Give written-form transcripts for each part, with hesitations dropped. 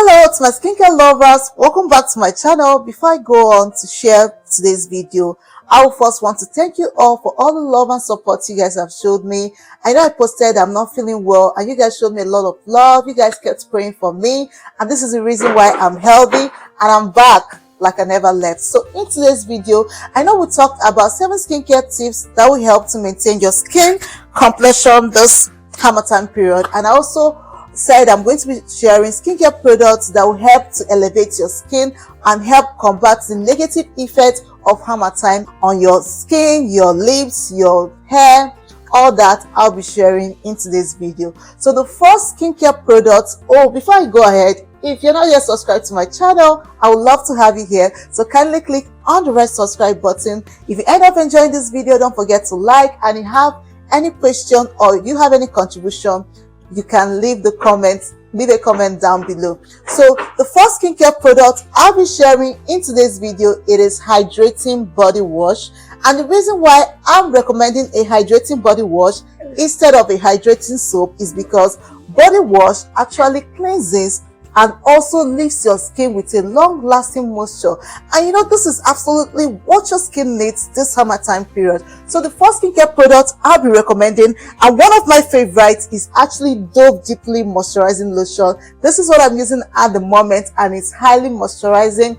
Hello to my skincare lovers, welcome back to my channel. Before I go on to share today's video, I will first want to thank you all for all the love and support you guys have showed me. I know I posted I'm not feeling well and you guys showed me a lot of love. You guys kept praying for me and this is the reason why I'm healthy and I'm back like I never left. So in today's video, I know we talked about 7 skincare tips that will help to maintain your skin complexion this Harmattan period, and I also said I'm going to be sharing skincare products that will help to elevate your skin and help combat the negative effect of Harmattan on your skin, your lips, your hair, all that I'll be sharing in today's video. So the first skincare product, before I go ahead, if you're not yet subscribed to my channel, I would love to have you here. So kindly click on the red subscribe button. If you end up enjoying this video, don't forget to like, and if you have any question or you have any contribution, you can leave a comment down below. So the first skincare product I'll be sharing in today's video, it is hydrating body wash. And the reason why I'm recommending a hydrating body wash instead of a hydrating soap is because body wash actually cleanses and also leaves your skin with a long-lasting moisture. And you know, this is absolutely what your skin needs this summertime period. So the first skincare product I'll be recommending, and one of my favorites, is actually Dove Deeply Moisturizing Lotion. This is what I'm using at the moment and it's highly moisturizing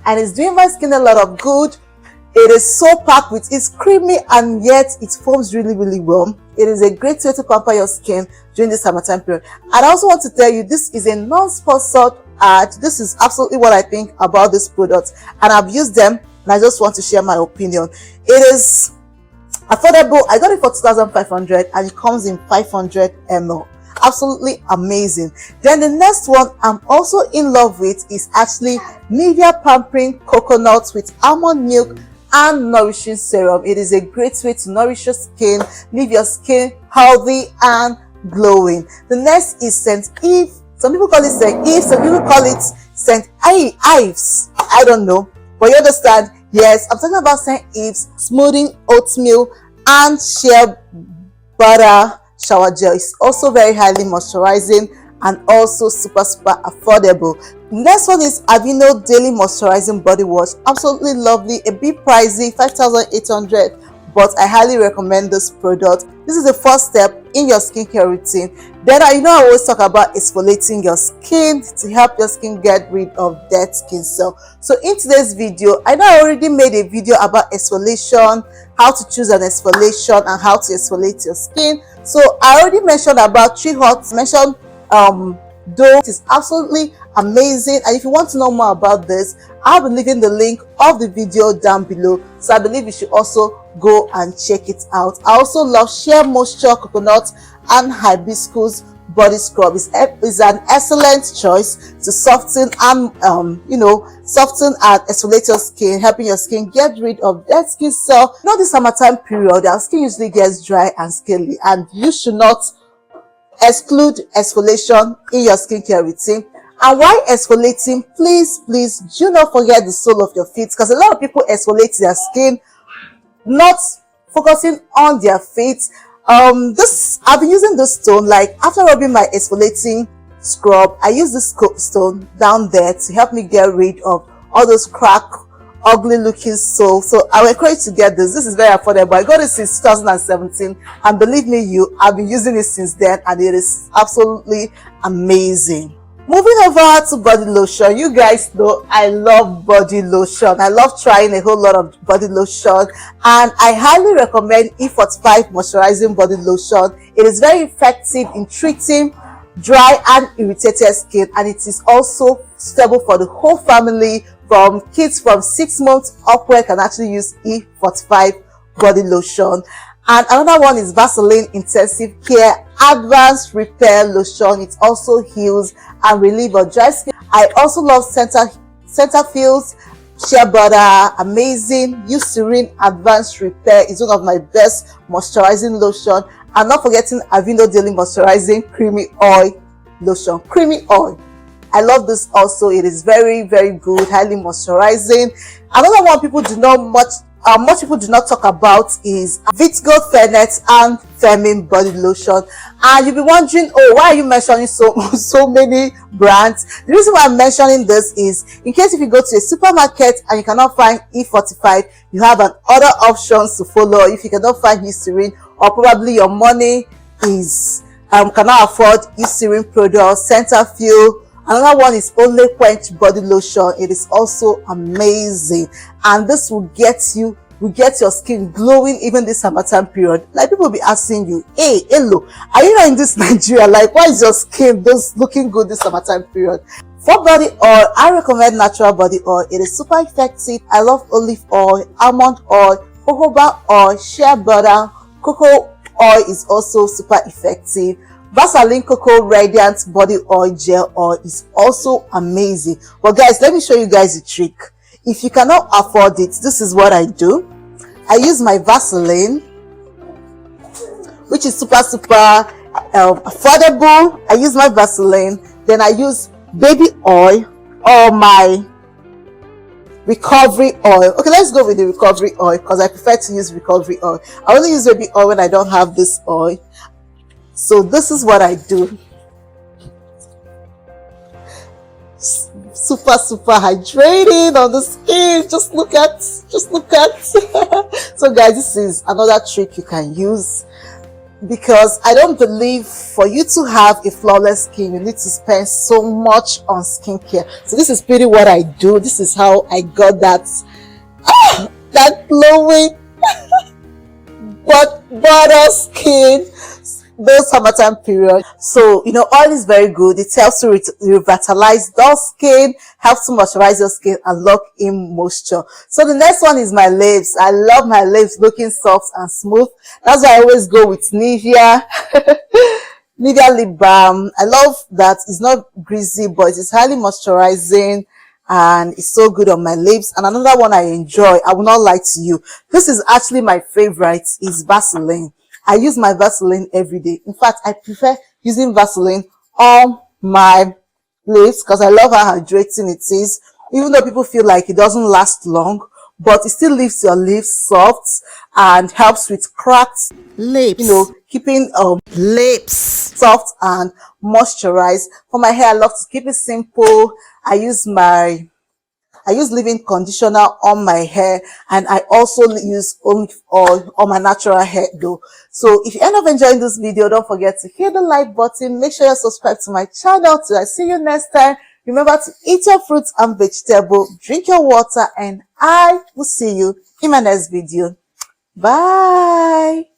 and it's doing my skin a lot of good. It is so packed with, it's creamy and yet it foams really well. It is a great way to pamper your skin during this summertime period. And I also want to tell you, this is a non-sponsored ad. This is absolutely what I think about this product, and I've used them and I just want to share my opinion. It is affordable. I got it for 2,500 and it comes in 500 ml. Absolutely amazing. Then the next one I'm also in love with is actually Nivea Pampering Coconut with Almond Milk and Nourishing Serum. It is a great way to nourish your skin, leave your skin healthy and glowing. The next is St. Eve. Some people call it St. Eve, some people call it St. Ives. I don't know, but you understand. Yes, I'm talking about St. Ives Smoothing Oatmeal and Shea Butter Shower Gel. It's also very highly moisturizing and also super affordable. Next one is Aveeno Daily Moisturizing Body Wash. Absolutely lovely, a bit pricey, 5,800, but I highly recommend this product. This is the first step in your skincare routine. Then I always talk about exfoliating your skin to help your skin get rid of dead skin cells. So in today's video, I know I already made a video about exfoliation, how to choose an exfoliation and how to exfoliate your skin. So I already mentioned about 3 Hot, mentioned Dove. It is absolutely amazing, and if you want to know more about this, I'll be leaving the link of the video down below, so I believe you should also go and check it out. I also love Shea Moisture Coconut and Hibiscus Body Scrub. Is an excellent choice to soften and soften and exfoliate your skin, helping your skin get rid of dead skin cells. You know, this summertime period, our skin usually gets dry and scaly, and you should not exclude exfoliation in your skincare routine. And while exfoliating, please do not forget the sole of your feet, because a lot of people exfoliate their skin not focusing on their feet. I've been using this stone, like after rubbing my exfoliating scrub, I use this stone down there to help me get rid of all those cracked, ugly looking soles. So I will encourage you to get this. This is very affordable. I got it since 2017 and believe me, I've been using it since then and it is absolutely amazing. Moving over to body lotion. You guys know I love body lotion. I love trying a whole lot of body lotion, and I highly recommend E45 moisturizing body lotion. It is very effective in treating dry and irritated skin, and it is also suitable for the whole family. From kids from 6 months upward can actually use E45 body lotion. And another one is Vaseline Intensive Care Advanced Repair Lotion. It also heals and relieves your dry skin. I also love Cetaphil's Shea Butter Amazing Eucerin Advanced Repair. It's one of my best moisturizing lotion. And not forgetting Aveeno Daily Moisturizing Creamy Oil Lotion. Creamy oil. I love this also. It is very good, highly moisturizing. Another one people do not much much people do not talk about is Vitgo Fairnet and Femin body lotion. And you'll be wondering, oh, why are you mentioning so many brands? The reason why I'm mentioning this is in case if you go to a supermarket and you cannot find E45, you have an other options to follow. If you cannot find Eucerin, or probably your money is cannot afford Eucerin products, Cetaphil. Another one is Only Quench body lotion. It is also amazing, and this will get your skin glowing even this summertime period. Like, people will be asking you, hey, hello, are you not in this Nigeria? Like, why is your skin just looking good this summertime period? For body oil, I recommend natural body oil. It is super effective. I love olive oil, almond oil, jojoba oil, shea butter. Cocoa oil is also super effective. Vaseline Cocoa Radiant Body Oil Gel Oil is also amazing. But guys, let me show you guys a trick. If you cannot afford it, this is what I do. I use my Vaseline, which is super affordable. I use my Vaseline, then I use baby oil or my recovery oil. Okay, let's go with the recovery oil because I prefer to use recovery oil. I only use baby oil when I don't have this oil. So this is what I do. Super hydrating on the skin. Just look at. So guys, this is another trick you can use, because I don't believe for you to have a flawless skin you need to spend so much on skincare. So this is pretty what I do. This is how I got that glowing butter skin this summertime period. So oil is very good. It helps to revitalize dull skin, helps to moisturize your skin and lock in moisture. So the next one is my lips. I love my lips looking soft and smooth. That's why I always go with Nivea lip balm. I love that it's not greasy, but it's highly moisturizing and it's so good on my lips. And another one I enjoy, I will not lie to you, this is actually my favorite, is Vaseline. I use my Vaseline every day. In fact, I prefer using Vaseline on my lips because I love how hydrating it is. Even though people feel like it doesn't last long, but it still leaves your lips soft and helps with cracked lips. Keeping lips soft and moisturized. For my hair, I love to keep it simple. I use leave-in conditioner on my hair, and I also use olive oil on my natural hair though. So if you end up enjoying this video, don't forget to hit the like button. Make sure you subscribe to my channel. Till I see you next time, remember to eat your fruits and vegetable, drink your water, and I will see you in my next video. Bye.